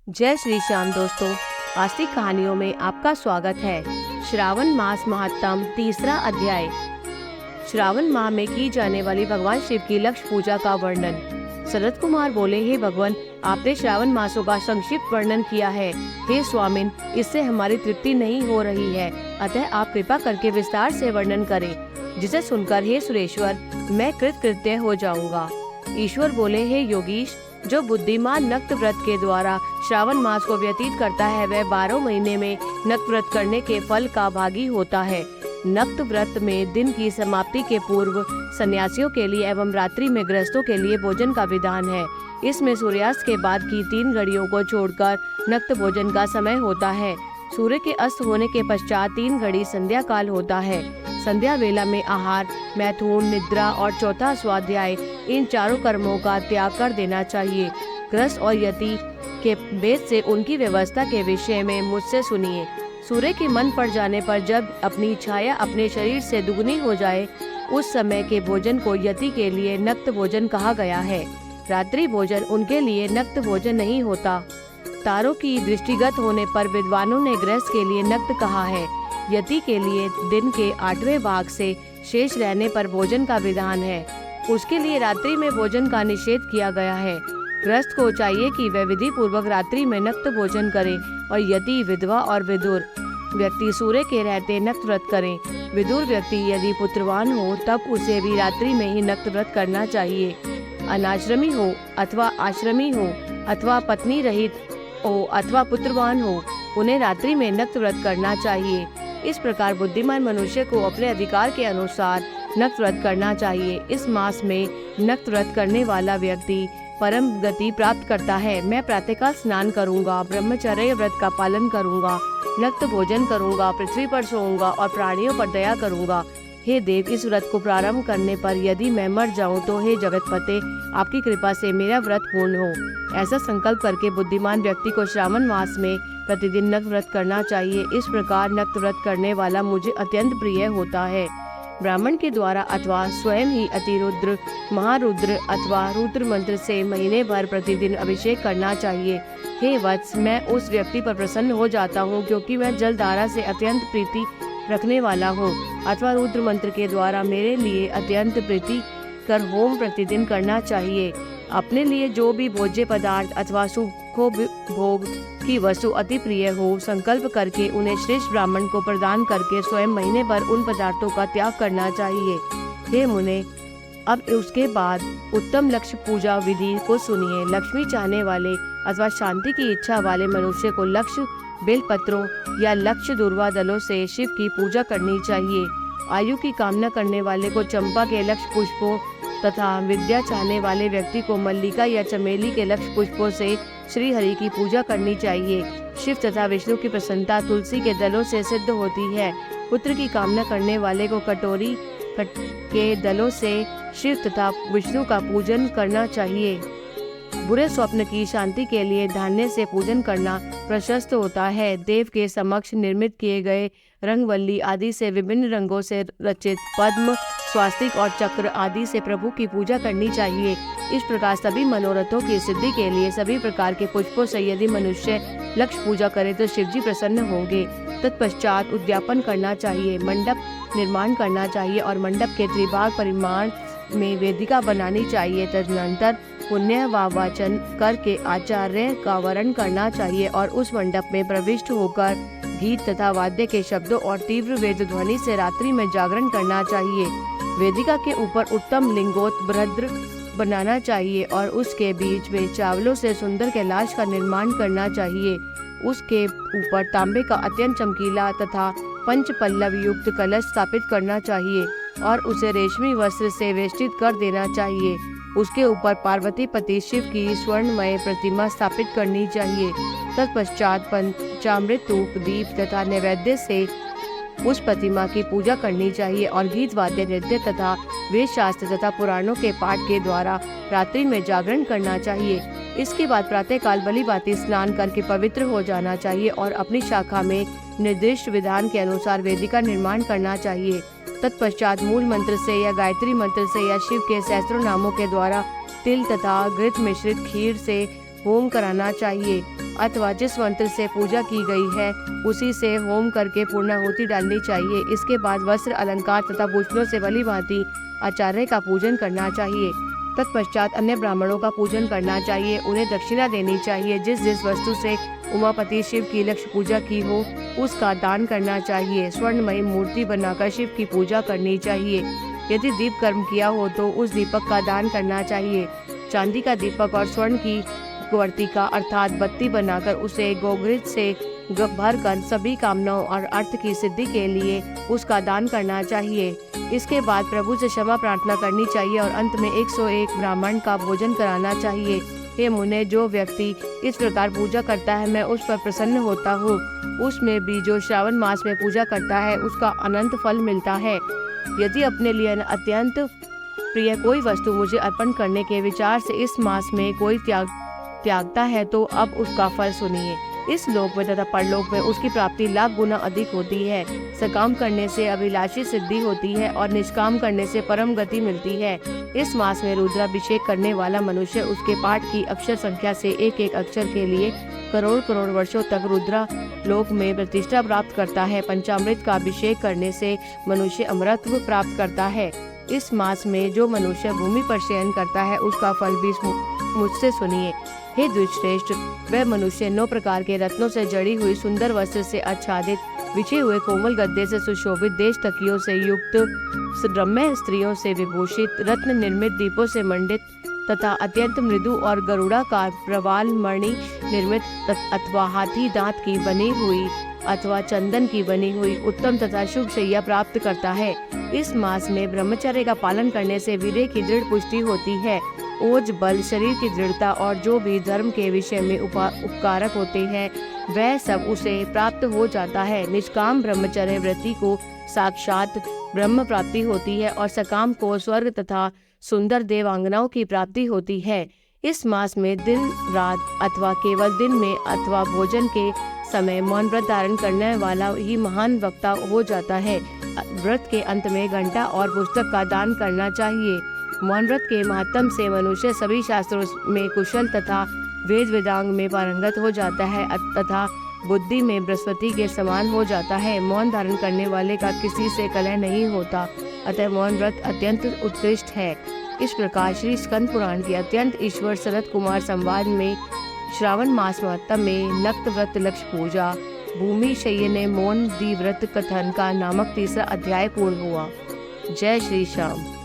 जय श्री श्याम दोस्तों, आस्तिक कहानियों में आपका स्वागत है। श्रावण मास महात्म तीसरा अध्याय। श्रावण माह में की जाने वाली भगवान शिव की लक्ष्य पूजा का वर्णन। शरद कुमार बोले, हे भगवान, आपने श्रावण मासों का संक्षिप्त वर्णन किया है। हे स्वामिन, इससे हमारी तृप्ति नहीं हो रही है, अतः आप कृपा करके विस्तार से वर्णन करें, जिसे सुनकर हे सुरेश्वर मैं कृतकृत्य हो जाऊंगा। ईश्वर बोले, हे योगीश, जो बुद्धिमान नक्त व्रत के द्वारा श्रावण मास को व्यतीत करता है वह 12 महीने में नक्त व्रत करने के फल का भागी होता है। नक्त व्रत में दिन की समाप्ति के पूर्व सन्यासियों के लिए एवं रात्रि में गृहस्थों के लिए भोजन का विधान है। इसमें सूर्यास्त के बाद की 3 घड़ियों को छोड़कर नक्त भोजन का समय होता है। सूर्य के अस्त होने के पश्चात 3 घड़ी संध्या काल होता है। संध्या वेला में आहार, मैथुन, निद्रा और चौथा स्वाध्याय, इन चारों कर्मों का त्याग कर देना चाहिए। गृहस्थ और यति के भेद से उनकी व्यवस्था के विषय में मुझसे सुनिए। सूर्य के मन पड़ जाने पर जब अपनी छाया अपने शरीर से दुगनी हो जाए, उस समय के भोजन को यति के लिए नक्त भोजन कहा गया है। रात्रि भोजन उनके लिए नक्त भोजन नहीं होता। तारों की दृष्टिगत होने पर विद्वानों ने गृहस्थ के लिए नक्त कहा है। यति के लिए दिन के 8वें भाग से शेष रहने पर भोजन का विधान है। उसके लिए रात्रि में भोजन का निषेध किया गया है। गृहस्थ को चाहिए कि वह विधि पूर्वक रात्रि में नक्त भोजन करे और यदि विधवा और विदुर व्यक्ति सूर्य के रहते नक्त व्रत करें। विदुर व्यक्ति यदि पुत्रवान हो तब उसे भी रात्रि में ही नक्त व्रत करना चाहिए। अनाश्रमी हो अथवा आश्रमी हो अथवा पत्नी रहित हो अथवा पुत्रवान हो, उन्हें रात्रि में नक्त व्रत करना चाहिए। इस प्रकार बुद्धिमान मनुष्य को अपने अधिकार के अनुसार नक्त व्रत करना चाहिए। इस मास में नक्त व्रत करने वाला व्यक्ति परम गति प्राप्त करता है। मैं प्रातःकाल स्नान करूंगा, ब्रह्मचर्य व्रत का पालन करूंगा, नक्त भोजन करूंगा, पृथ्वी पर सोऊंगा और प्राणियों पर दया करूंगा। हे देव, इस व्रत को प्रारंभ करने पर यदि मैं मर जाऊं तो हे जगतपते, आपकी कृपा से मेरा व्रत पूर्ण हो। ऐसा संकल्प करके बुद्धिमान व्यक्ति को श्रावण मास में प्रतिदिन नक्त व्रत करना चाहिए। इस प्रकार नक्त व्रत करने वाला मुझे अत्यंत प्रिय होता है। ब्राह्मण के द्वारा अथवा स्वयं ही अतिरुद्र, महारुद्र अथवा रुद्र मंत्र से महीने भर प्रतिदिन अभिषेक करना चाहिए। हे वत्स, मैं उस व्यक्ति पर प्रसन्न हो जाता हूँ क्योंकि मैं जलधारा से अत्यंत प्रीति रखने वाला हूँ। अथवा रुद्र मंत्र के द्वारा मेरे लिए अत्यंत प्रीति कर होम प्रतिदिन करना चाहिए। अपने लिए जो भी भोज्य पदार्थ अथवा सुखो भोग की वस्तु अति प्रिय हो, संकल्प करके उन्हें श्रेष्ठ ब्राह्मण को प्रदान करके स्वयं महीने भर उन पदार्थों का त्याग करना चाहिए। हे मुने, अब उसके बाद उत्तम लक्ष्य पूजा विधि को सुनिए। लक्ष्मी चाहने वाले अथवा शांति की इच्छा वाले मनुष्य को लक्ष्य बेलपत्रों या लक्ष्य दुर्वा दलों से शिव की पूजा करनी चाहिए। आयु की कामना करने वाले को चंपा के लक्ष्य पुष्पों तथा विद्या चाहने वाले व्यक्ति को मल्लिका या चमेली के लक्ष्य पुष्पों से श्री हरि की पूजा करनी चाहिए। शिव तथा विष्णु की प्रसन्नता तुलसी के दलों से सिद्ध होती है। पुत्र की कामना करने वाले को कटोरी के दलों से शिव तथा विष्णु का पूजन करना चाहिए। बुरे स्वप्न की शांति के लिए धान्य से पूजन करना प्रशस्त होता है। देव के समक्ष निर्मित किए गए रंगवल्ली आदि से विभिन्न रंगों से रचित पद्म, स्वास्तिक और चक्र आदि से प्रभु की पूजा करनी चाहिए। इस प्रकार सभी मनोरथों की सिद्धि के लिए सभी प्रकार के पुष्पों से यदि मनुष्य लक्ष्य पूजा करे तो शिवजी प्रसन्न होंगे। तत्पश्चात उद्यापन करना चाहिए, मंडप निर्माण करना चाहिए और मंडप के त्रिभाग परिमाण में वेदिका बनानी चाहिए। तदनंतर पुण्य व वाचन करके आचार्य का वरण करना चाहिए और उस मंडप में प्रविष्ट होकर गीत तथा वाद्य के शब्दों और तीव्र वेद ध्वनि से रात्रि में जागरण करना चाहिए। वेदिका के ऊपर उत्तम लिंगोत्भद्र बनाना चाहिए और उसके बीच में चावलों से सुंदर कैलाश का निर्माण करना चाहिए। उसके ऊपर तांबे का अत्यंत चमकीला तथा पंच पल्लव युक्त कलश स्थापित करना चाहिए और उसे रेशमी वस्त्र से वेष्टित कर देना चाहिए। उसके ऊपर पार्वती पति शिव की स्वर्णमय प्रतिमा स्थापित करनी चाहिए। तत्पश्चात पंचामृत धूप दीप तथा नैवेद्य से उस प्रतिमा की पूजा करनी चाहिए और गीत वाद्य नृत्य तथा वेद शास्त्र तथा पुराणों के पाठ के द्वारा रात्रि में जागरण करना चाहिए। इसके बाद प्रातःकाल भलीभांति स्नान करके पवित्र हो जाना चाहिए और अपनी शाखा में निर्दिष्ट विधान के अनुसार वेदिका निर्माण करना चाहिए। तत्पश्चात मूल मंत्र से या गायत्री मंत्र से या शिव के सहस्त्रों नामों के द्वारा तिल तथा घृत मिश्रित खीर से होम कराना चाहिए अथवा जिस मंत्र से पूजा की गई है उसी से होम करके पूर्णाहुति डालनी चाहिए। इसके बाद वस्त्र अलंकार तथा भूषणों से भली भांति आचार्य का पूजन करना चाहिए। तत्पश्चात अन्य ब्राह्मणों का पूजन करना चाहिए, उन्हें दक्षिणा देनी चाहिए। जिस जिस वस्तु से उमापति शिव की लक्ष्य पूजा की हो उसका दान करना चाहिए। स्वर्णमयी मूर्ति बनाकर शिव की पूजा करनी चाहिए। यदि दीप कर्म किया हो तो उस दीपक का दान करना चाहिए। चांदी का दीपक और स्वर्ण की वर्तिका अर्थात बत्ती बनाकर उसे गोघृत से भर कर सभी कामनाओं और अर्थ की सिद्धि के लिए उसका दान करना चाहिए। इसके बाद प्रभु से क्षमा प्रार्थना करनी चाहिए और अंत में 101 ब्राह्मण का भोजन कराना चाहिए। हे मुने, जो व्यक्ति इस प्रकार पूजा करता है मैं उस पर प्रसन्न होता हूँ। उसमें भी जो श्रावण मास में पूजा करता है उसका अनंत फल मिलता है। यदि अपने लिए अत्यंत प्रिय कोई वस्तु मुझे अर्पण करने के विचार से इस मास में कोई त्यागता है तो अब उसका फल सुनिए। इस लोक में तथा परलोक में उसकी प्राप्ति लाख गुना अधिक होती है। सकाम करने से अभिलाषी सिद्धि होती है और निष्काम करने से परम गति मिलती है। इस मास में रुद्राभिषेक करने वाला मनुष्य उसके पाठ की अक्षर संख्या से एक एक अक्षर के लिए करोड़ करोड़ वर्षों तक रुद्रा लोक में प्रतिष्ठा प्राप्त करता है। पंचामृत का अभिषेक करने से मनुष्य अमरत्व प्राप्त करता है। इस मास में जो मनुष्य भूमि पर शयन करता है उसका फल भी मुझसे सुनिए। हे द्विजश्रेष्ठ, वह मनुष्य 9 प्रकार के रत्नों से जड़ी हुई सुंदर वस्त्र से आच्छादित, बिछे हुए कोमल गद्दे से सुशोभित, देश तकियों से युक्त, रम्य स्त्रियों से विभूषित, रत्न निर्मित दीपों से मंडित तथा अत्यंत मृदु और गरुड़ाकार प्रवाल मणि निर्मित अथवा हाथी दांत की बनी हुई अथवा चंदन की बनी हुई उत्तम तथा शुभ शैया प्राप्त करता है। इस मास में ब्रह्मचर्य का पालन करने से वीर्य की दृढ़ पुष्टि होती है। ओज बल, शरीर की दृढ़ता और जो भी धर्म के विषय में उपकारक होते हैं वह सब उसे प्राप्त हो जाता है। निष्काम ब्रह्मचर्य व्रति को साक्षात ब्रह्म प्राप्ति होती है और सकाम को स्वर्ग तथा सुंदर देवांगनाओं की प्राप्ति होती है। इस मास में दिन रात अथवा केवल दिन में अथवा भोजन के समय मौन व्रत धारण करने वाला ही महान वक्ता हो जाता है। व्रत के अंत में घंटा और पुस्तक का दान करना चाहिए। मौन व्रत के महात्म से मनुष्य सभी शास्त्रों में कुशल तथा वेद वेदांग में पारंगत हो जाता है तथा बुद्धि में बृहस्पति के समान हो जाता है। मौन धारण करने वाले का किसी से कलह नहीं होता, अतः मौन व्रत अत्यंत उत्कृष्ट है। इस प्रकार श्री स्कंद पुराण के अत्यंत ईश्वर सनत कुमार संवाद में श्रावण मास महत्तम में नक्त व्रत लक्ष्य पूजा, भूमि शय्यने मौन दी व्रत कथन का नामक तीसरा अध्याय पूर्ण हुआ। जय श्री श्याम।